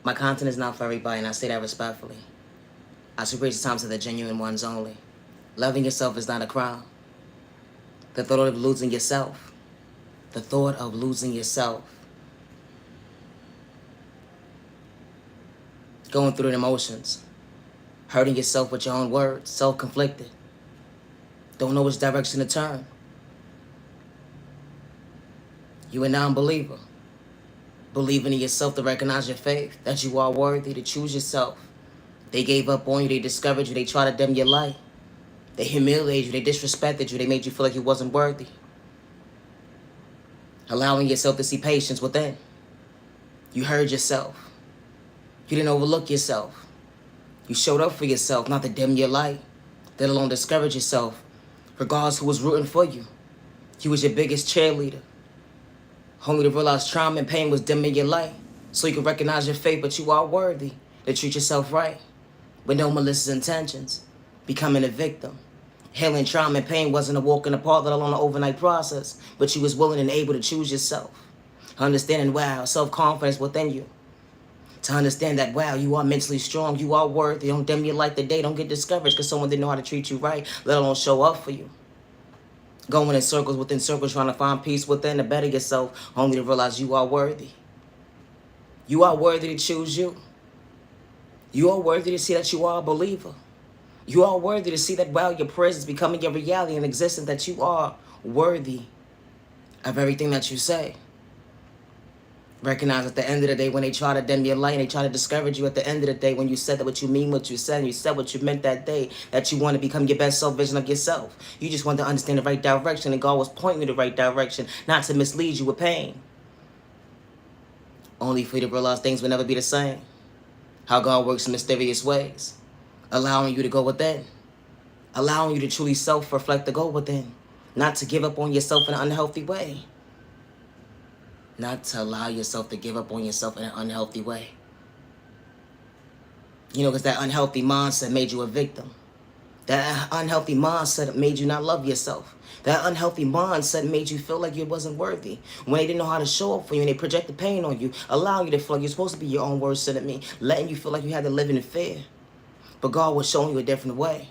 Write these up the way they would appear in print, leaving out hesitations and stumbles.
My content is not for everybody, and I say that respectfully. I should preach the time to the genuine ones only. Loving yourself is not a crime. The thought of losing yourself. The thought of losing yourself. Going through the emotions. Hurting yourself with your own words. Self-conflicted. Don't know which direction to turn. You a non-believer. Believing in yourself to recognize your faith. That you are worthy to choose yourself. They gave up on you. They discovered you. They tried to dim your light. They humiliated you. They disrespected you. They made you feel like you wasn't worthy. Allowing yourself to see patience within. You heard yourself. You didn't overlook yourself. You showed up for yourself, not to dim your light, let alone discourage yourself, regardless who was rooting for you. You was your biggest cheerleader. Only to realize trauma and pain was dimming your light, so you can recognize your faith, but you are worthy to treat yourself right, with no malicious intentions, becoming a victim. Healing trauma and pain wasn't a walk in the park, let alone an overnight process, but you was willing and able to choose yourself. Understanding, wow, self-confidence within you. To understand that, wow, you are mentally strong, you are worthy, don't dim your light today, don't get discouraged because someone didn't know how to treat you right, let alone show up for you. Going in circles within circles, trying to find peace within to better yourself, only to realize you are worthy. You are worthy to choose you. You are worthy to see that you are a believer. You are worthy to see that, wow, your prayers is becoming your reality and existence, that you are worthy of everything that you say. Recognize at the end of the day when they try to dim your light and they try to discourage you, at the end of the day when you said that what you mean what you said and you said what you meant that day, that you want to become your best self vision of yourself. You just want to understand the right direction, and God was pointing you the right direction, not to mislead you with pain. Only for you to realize things will never be the same. How God works in mysterious ways. Allowing you to go within. Allowing you to truly self-reflect to go within. Not to give up on yourself in an unhealthy way. Not to allow yourself to give up on yourself in an unhealthy way. You know, because that unhealthy mindset made you a victim. That unhealthy mindset made you not love yourself. That unhealthy mindset made you feel like you wasn't worthy. When they didn't know how to show up for you and they projected pain on you, allowing you to feel like you're supposed to be your own worst enemy, letting you feel like you had to live in fear. But God was showing you a different way.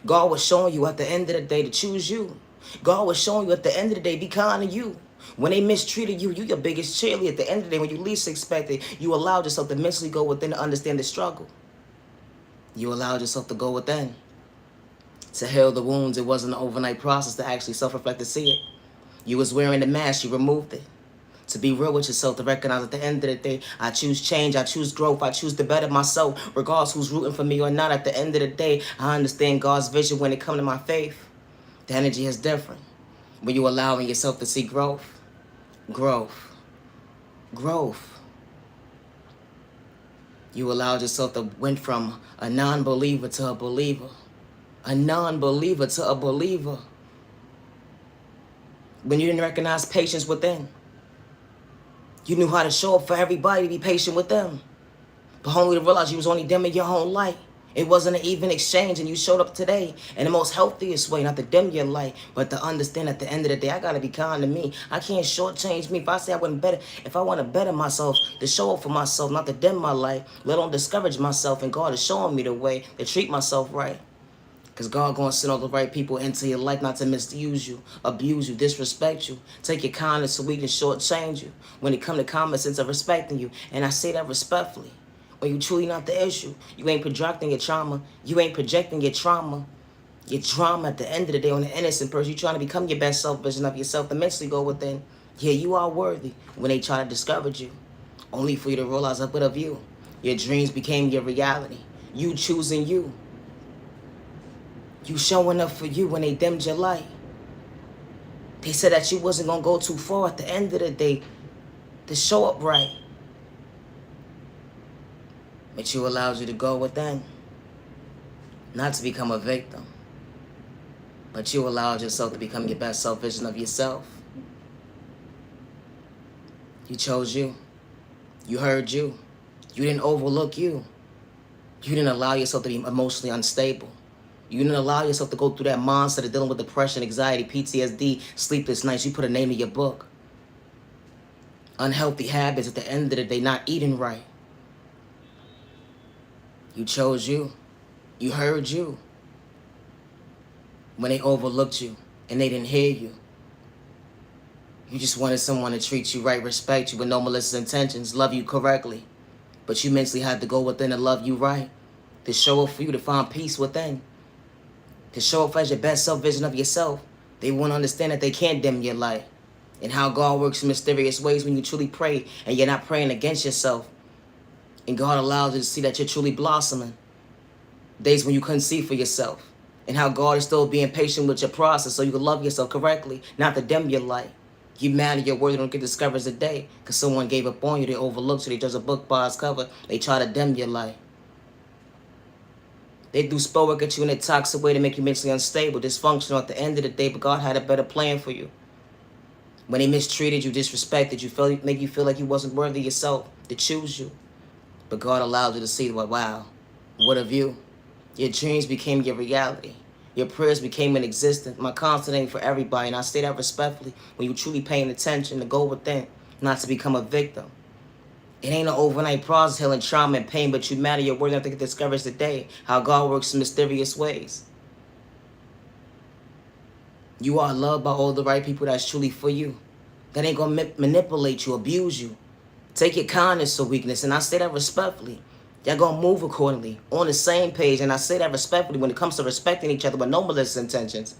God was showing you at the end of the day to choose you. God was showing you at the end of the day, be kind to you. When they mistreated you, you your biggest cheerleader. At the end of the day, when you least expect it, you allowed yourself to mentally go within to understand the struggle. You allowed yourself to go within. To heal the wounds. It wasn't an overnight process to actually self-reflect to see it. You was wearing the mask, you removed it. To be real with yourself, to recognize at the end of the day, I choose change, I choose growth, I choose to better myself, regardless who's rooting for me or not. At the end of the day, I understand God's vision when it comes to my faith. The energy is different. When you're allowing yourself to see growth. Growth. Growth. You allowed yourself to went from a non-believer to a believer. A non-believer to a believer. When you didn't recognize patience within. You knew how to show up for everybody to be patient with them. But only to realize you was only dimming your own light. It wasn't an even exchange, and you showed up today in the most healthiest way, not to dim your light, but to understand at the end of the day, I gotta be kind to me. I can't shortchange me. If I say I wasn't better, if I want to better myself, to show up for myself, not to dim my light, let alone discourage myself, and God is showing me the way to treat myself right. Because God going to send all the right people into your life, not to misuse you, abuse you, disrespect you, take your kindness so we can shortchange you when it comes to common sense of respecting you. And I say that respectfully. When you truly not the issue, you ain't projecting your trauma. You ain't projecting your trauma. Your trauma at the end of the day on an innocent person. You're trying to become your best self vision of yourself, to mentally go within. Yeah, you are worthy when they try to discourage you. Only for you to realize up of you. Your dreams became your reality. You choosing you. You showing up for you when they dimmed your light. They said that you wasn't going to go too far at the end of the day to show up right. But you allowed you to go within. Not to become a victim. But you allowed yourself to become your best self vision of yourself. You chose you. You heard you. You didn't overlook you. You didn't allow yourself to be emotionally unstable. You didn't allow yourself to go through that mindset of dealing with depression, anxiety, PTSD, sleepless nights. You put a name in your book. Unhealthy habits at the end of the day, not eating right. You chose you. You heard you. When they overlooked you and they didn't hear you. You just wanted someone to treat you right, respect you with no malicious intentions, love you correctly. But you mentally had to go within and love you right. To show up for you, to find peace within. To show up as your best self vision of yourself. They won't understand that they can't dim your light. And how God works in mysterious ways when you truly pray and you're not praying against yourself. And God allows you to see that you're truly blossoming. Days when you couldn't see for yourself. And how God is still being patient with your process so you can love yourself correctly, not to dim your light. You mad at your word, don't get discovered today because someone gave up on you, they overlooked you, they judge a book by its cover, they try to dim your light. They do spell work at you in a toxic way to make you mentally unstable, dysfunctional at the end of the day, but God had a better plan for you. When they mistreated you, disrespected you, make you feel like you wasn't worthy yourself to choose you. But God allowed you to see, well, wow, what of you? Your dreams became your reality. Your prayers became an existence. My constant aim for everybody, and I say that respectfully, when you're truly paying attention to go within, not to become a victim. It ain't an overnight process, healing trauma and pain, but you matter your word enough to get discouraged today, how God works in mysterious ways. You are loved by all the right people that's truly for you. That ain't gonna manipulate you, abuse you. Take your kindness or weakness, and I say that respectfully. Y'all gonna move accordingly, on the same page, and I say that respectfully when it comes to respecting each other with no malicious intentions.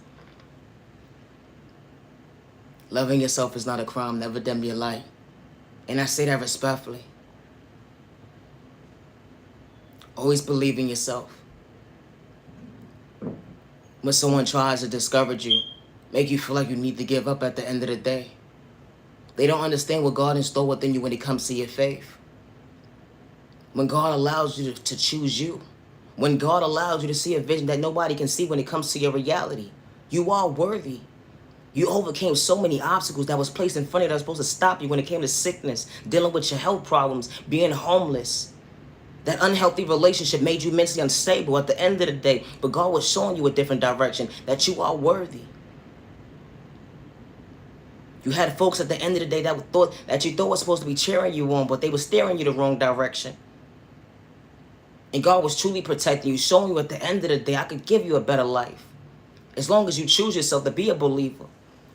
Loving yourself is not a crime, never dim your light. And I say that respectfully. Always believe in yourself. When someone tries to discourage you, make you feel like you need to give up at the end of the day. They don't understand what God installed within you when it comes to your faith. When God allows you to choose you. When God allows you to see a vision that nobody can see when it comes to your reality. You are worthy. You overcame so many obstacles that was placed in front of you that was supposed to stop you when it came to sickness, dealing with your health problems, being homeless. That unhealthy relationship made you mentally unstable at the end of the day, but God was showing you a different direction, that you are worthy. You had folks at the end of the day that you thought was supposed to be cheering you on, but they were steering you the wrong direction. And God was truly protecting you, showing you at the end of the day, I could give you a better life. As long as you choose yourself to be a believer,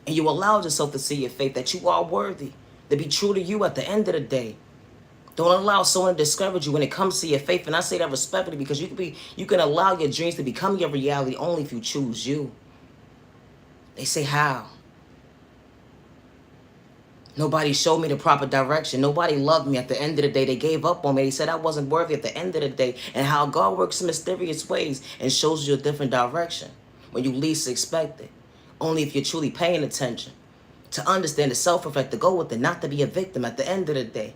and you allow yourself to see your faith, that you are worthy, to be true to you at the end of the day. Don't allow someone to discourage you when it comes to your faith. And I say that respectfully because you can allow your dreams to become your reality only if you choose you. They say, how? Nobody showed me the proper direction. Nobody loved me at the end of the day. They gave up on me. They said I wasn't worthy at the end of the day. And how God works in mysterious ways and shows you a different direction when you least expect it. Only if you're truly paying attention. To understand the self-effect, to go with it, not to be a victim at the end of the day.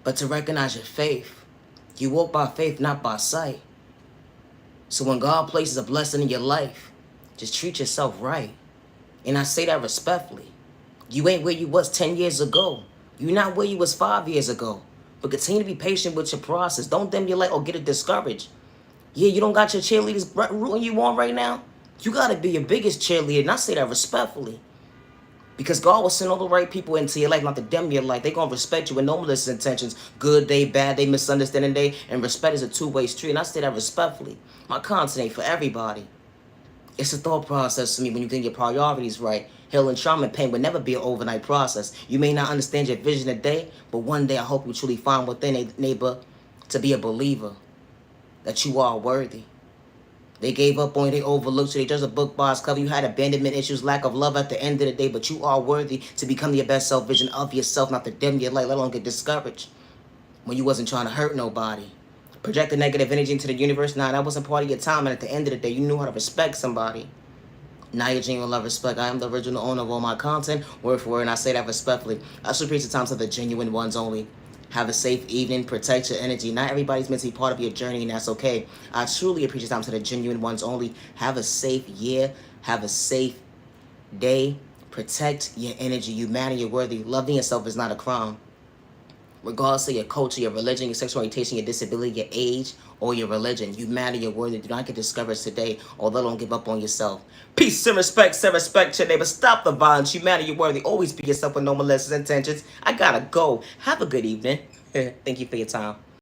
But to recognize your faith. You walk by faith, not by sight. So when God places a blessing in your life, just treat yourself right. And I say that respectfully. You ain't where you was 10 years ago. You're not where you was 5 years ago. But continue to be patient with your process. Don't dim your light or get it discouraged. Yeah, you don't got your cheerleaders rooting you on right now. You got to be your biggest cheerleader. And I say that respectfully. Because God will send all the right people into your life, not to dim your light. They're going to respect you with no malicious intentions. Good day, bad day, misunderstanding day. And respect is a two-way street. And I say that respectfully. My content ain't for everybody. It's a thought process to me when you think your priorities right. Healing trauma and pain would never be an overnight process. You may not understand your vision today, but one day I hope you truly find within a neighbor to be a believer. That you are worthy. They gave up on you, they overlooked you, they judged a book by its cover. You had abandonment issues, lack of love at the end of the day, but you are worthy to become your best self vision of yourself, not to dim your light, let alone get discouraged when you wasn't trying to hurt nobody. Project the negative energy into the universe. Nah, that wasn't part of your time, and at the end of the day, you knew how to respect somebody. Niyah Genuine Love Respect. I am the original owner of all my content, word for word, and I say that respectfully. I should preach the times of the genuine ones only. Have a safe evening. Protect your energy. Not everybody's meant to be part of your journey, and that's okay. I truly appreciate the time to the genuine ones only. Have a safe year. Have a safe day. Protect your energy. You matter. You're worthy. Loving yourself is not a crime. Regardless of your culture, your religion, your sexual orientation, your disability, your age, or your religion, you matter, you're worthy. Do not get discouraged today, although don't give up on yourself. Peace and respect, send respect to your neighbor. Stop the violence. You matter, you're worthy. Always be yourself with no malicious intentions. I gotta go. Have a good evening. Thank you for your time.